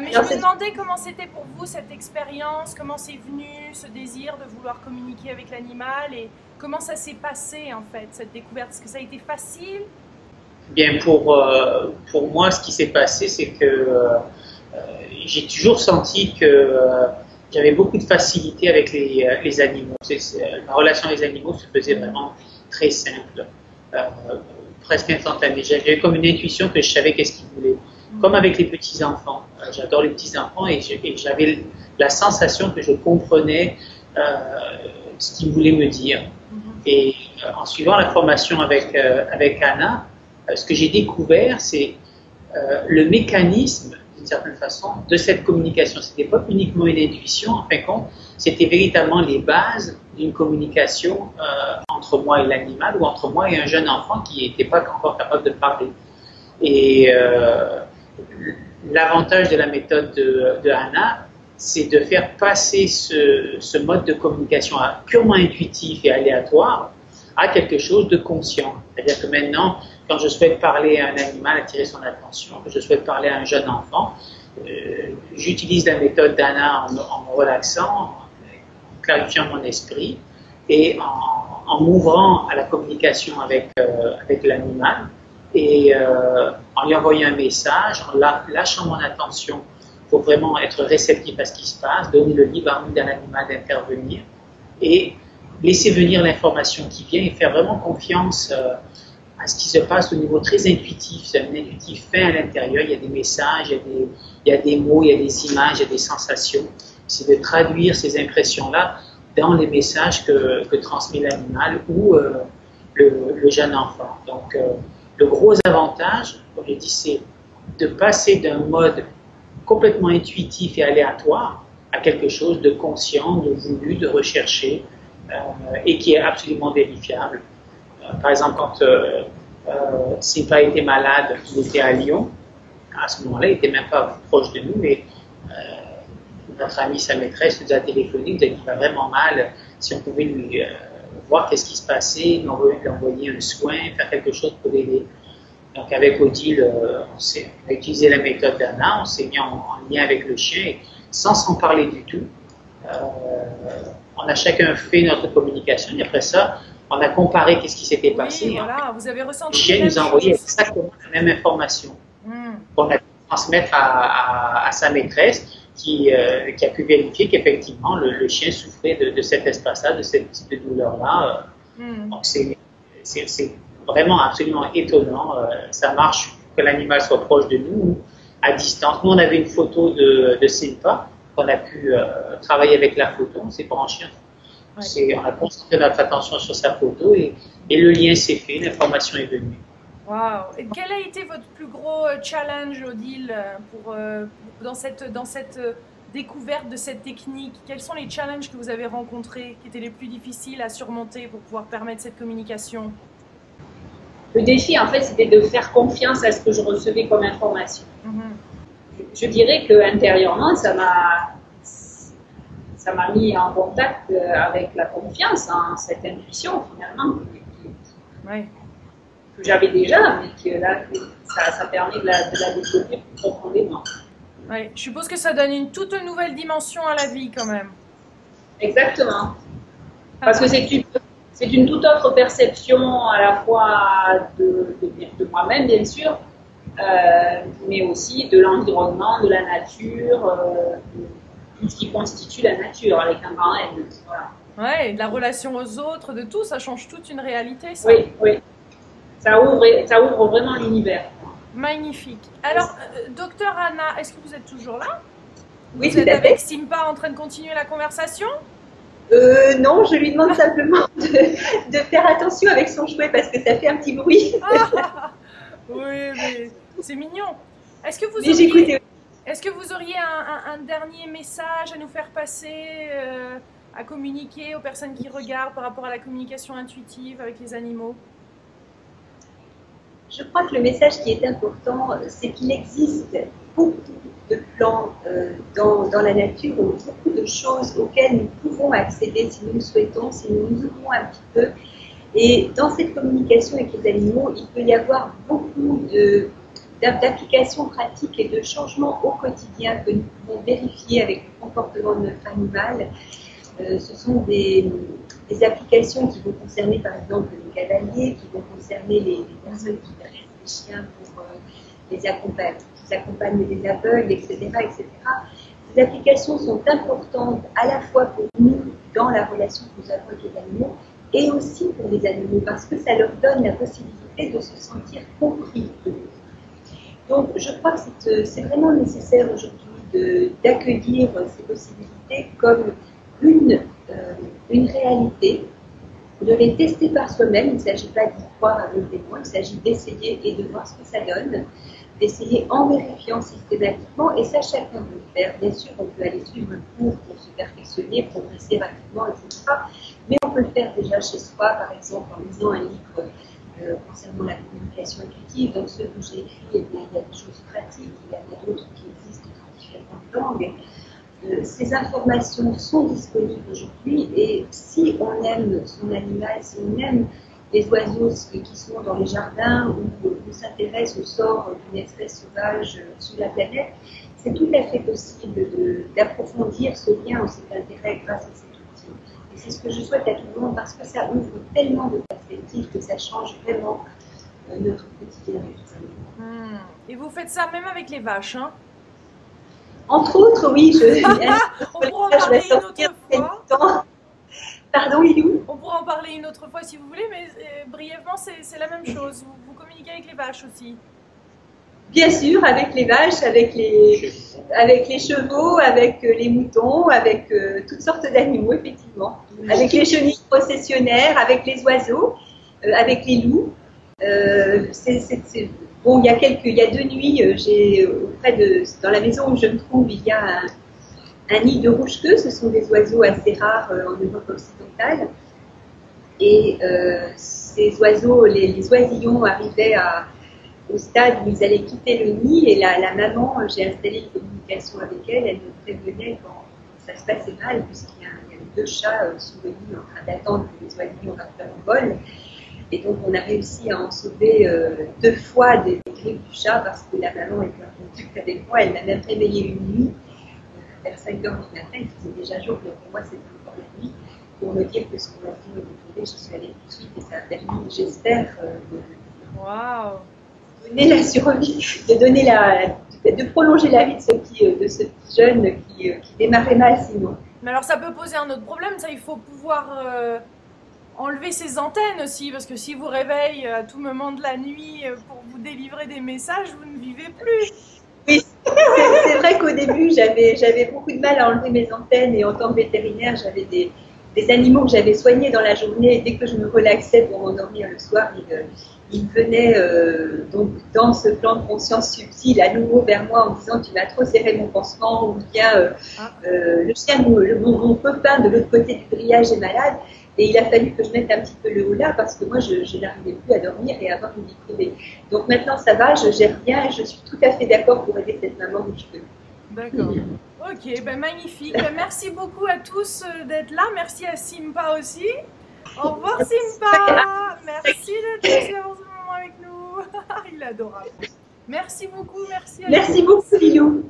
Mais je me demandais comment c'était pour vous cette expérience, comment c'est venu ce désir de vouloir communiquer avec l'animal et comment ça s'est passé en fait, cette découverte. Est-ce que ça a été facile? Bien, pour moi, ce qui s'est passé, c'est que j'ai toujours senti que j'avais beaucoup de facilité avec les animaux. Ma relation avec les animaux se faisait vraiment très simple, presque instantanée. J'avais comme une intuition que je savais qu'est-ce qu'ils voulaient. Comme avec les petits-enfants. J'adore les petits-enfants et j'avais la sensation que je comprenais ce qu'ils voulaient me dire. Et en suivant la formation avec Anna, ce que j'ai découvert, c'est le mécanisme, d'une certaine façon, de cette communication. Ce n'était pas uniquement une intuition, en fin de compte, c'était véritablement les bases d'une communication entre moi et l'animal ou entre moi et un jeune enfant qui n'était pas encore capable de parler. Et l'avantage de la méthode de Anna, c'est de faire passer ce mode de communication purement intuitif et aléatoire à quelque chose de conscient. C'est-à-dire que maintenant, quand je souhaite parler à un animal, attirer son attention, que je souhaite parler à un jeune enfant, j'utilise la méthode d'Anna en me relaxant, en clarifiant mon esprit et en m'ouvrant à la communication avec l'animal et en lui envoyant un message, en lâchant mon attention pour vraiment être réceptif à ce qui se passe, donner le libre arbitre à l'animal d'intervenir et laisser venir l'information qui vient et faire vraiment confiance à ce qui se passe au niveau très intuitif. C'est un intuitif fin à l'intérieur, il y a des messages, il y a des mots, il y a des images, il y a des sensations. C'est de traduire ces impressions-là dans les messages que transmet l'animal ou le jeune enfant. Donc, le gros avantage, comme je dis, c'est de passer d'un mode complètement intuitif et aléatoire à quelque chose de conscient, de voulu, de recherché et qui est absolument vérifiable. Par exemple, quand Simpa était malade, il était à Lyon. À ce moment-là, il n'était même pas proche de nous, mais notre amie, sa maîtresse, nous a téléphoné, nous a dit qu'il va vraiment mal, si on pouvait lui voir qu'est-ce qui se passait, lui envoyer un soin, faire quelque chose pour l'aider. Donc avec Odile, on a utilisé la méthode d'Anna, on s'est mis en lien avec le chien, et sans s'en parler du tout. On a chacun fait notre communication, et après ça, on a comparé qu'est-ce qui s'était passé. Voilà, vous avez ressenti le chien nous a envoyé exactement la même information qu'on a pu transmettre à sa maîtresse, qui a pu vérifier qu'effectivement le chien souffrait de cet espace-là, de cette type de douleur-là. Donc c'est vraiment absolument étonnant. Ça marche que l'animal soit proche de nous, à distance. Nous, on avait une photo de Simpa, qu'on a pu travailler avec la photo, on s'est branché. On a concentré notre attention sur sa photo et le lien s'est fait, l'information est venue. Waouh! Et quel a été votre plus gros challenge, Odile, dans cette découverte de cette technique? Quels sont les challenges que vous avez rencontrés, qui étaient les plus difficiles à surmonter pour pouvoir permettre cette communication? Le défi, en fait, c'était de faire confiance à ce que je recevais comme information. Je dirais qu'intérieurement, ça m'a mis en contact avec la confiance en cette intuition, finalement, que j'avais déjà, mais que là, ça permet de la développer plus profondément. Ouais, je suppose que ça donne une toute nouvelle dimension à la vie, quand même. Exactement. Parce que c'est une toute autre perception à la fois de moi-même, bien sûr, mais aussi de l'environnement, de la nature, de tout ce qui constitue la nature avec un grand N. Voilà. Ouais, de la relation aux autres, de tout, ça change toute une réalité, ça. Oui, oui. Ça ouvre vraiment l'univers. Magnifique. Alors, docteur Anna, est-ce que vous êtes toujours là? Oui, vous êtes avec Simpa en train de continuer la conversation? Non, je lui demande simplement de faire attention avec son jouet parce que ça fait un petit bruit. Oui, mais c'est mignon. Est-ce que vous auriez un dernier message à nous faire passer, à communiquer aux personnes qui regardent par rapport à la communication intuitive avec les animaux? Je crois que le message qui est important, c'est qu'il existe beaucoup de plans dans la nature, beaucoup de choses auxquelles nous pouvons accéder si nous le souhaitons, si nous nous ouvrons un petit peu. Et dans cette communication avec les animaux, il peut y avoir beaucoup d'applications pratiques et de changements au quotidien que nous pouvons vérifier avec le comportement de notre animal. Ce sont des applications qui vont concerner par exemple les cavaliers, qui vont concerner les personnes qui dressent les chiens pour les accompagnent les aveugles, etc., etc. Ces applications sont importantes à la fois pour nous dans la relation que nous avons avec les animaux et aussi pour les animaux parce que ça leur donne la possibilité de se sentir compris. Donc je crois que c'est vraiment nécessaire aujourd'hui d'accueillir ces possibilités comme une réalité, de les tester par soi-même. Il ne s'agit pas d'y croire aveuglément, il s'agit d'essayer et de voir ce que ça donne, d'essayer en vérifiant systématiquement, et ça chacun peut le faire. Bien sûr, on peut aller suivre un cours pour se perfectionner, progresser rapidement, etc. Mais on peut le faire déjà chez soi, par exemple en lisant un livre concernant la communication intuitive. Dans ceux que j'ai écrits, il y a des choses pratiques, il y en a d'autres qui existent dans différentes langues. Ces informations sont disponibles aujourd'hui et si on aime son animal, si on aime les oiseaux qui sont dans les jardins ou on s'intéresse au sort d'une espèce sauvage sur la planète, c'est tout à fait possible d'approfondir ce lien ou cet intérêt grâce à cet outil. Et c'est ce que je souhaite à tout le monde parce que ça ouvre tellement de perspectives que ça change vraiment notre quotidien. Et vous faites ça même avec les vaches, hein? Entre autres, oui, on pourra en parler une autre fois. Pardon, Ilou? On pourra en parler une autre fois si vous voulez, mais brièvement, c'est la même chose. Vous communiquez avec les vaches aussi? Bien sûr, avec les vaches, avec les chevaux, avec les moutons, avec toutes sortes d'animaux, effectivement. Avec les chenilles processionnaires, avec les oiseaux, avec les loups. Bon, il y a 2 nuits, dans la maison où je me trouve, il y a un nid de rouge-queue. Ce sont des oiseaux assez rares en Europe occidentale. Et ces oiseaux, les oisillons arrivaient au stade où ils allaient quitter le nid. Et la maman, j'ai installé une communication avec elle. Elle me prévenait quand ça se passait mal, puisqu'il y a 2 chats sous le nid en train d'attendre que les oisillons rattrapent leur vol. Et donc, on a réussi à en sauver 2 fois des griffes du chat parce que la maman était en contact avec moi. Elle m'a même réveillée une nuit, vers 5 heures du matin. Il faisait déjà jour, mais pour moi, c'était encore la nuit, pour me dire que ce qu'on a fait me retrouver. Je suis allée tout de suite et ça a permis, j'espère, de donner la survie, de prolonger la vie de ce petit jeune qui démarrait mal sinon. Mais alors, ça peut poser un autre problème. Ça, il faut pouvoir enlever ses antennes aussi, parce que si vous réveille à tout moment de la nuit pour vous délivrer des messages, vous ne vivez plus. Oui, c'est vrai qu'au début, j'avais beaucoup de mal à enlever mes antennes et en tant que vétérinaire, j'avais des animaux que j'avais soignés dans la journée et dès que je me relaxais pour m'endormir le soir, ils venaient donc dans ce plan de conscience subtil à nouveau vers moi en disant tu vas trop serrer mon pansement ou bien le chien, mon copain de l'autre côté du grillage est malade. Et il a fallu que je mette un petit peu le haut là parce que moi, je n'arrivais plus à dormir et à avoir une vie privée. Donc maintenant, ça va, je gère bien et je suis tout à fait d'accord pour aider cette maman où je peux. D'accord. Ok, ben magnifique. Ben, merci beaucoup à tous d'être là. Merci à Simpa aussi. Au revoir Simpa. Merci d'être passé en ce moment avec nous. Il est adorable. Merci beaucoup. Merci beaucoup, Lilou.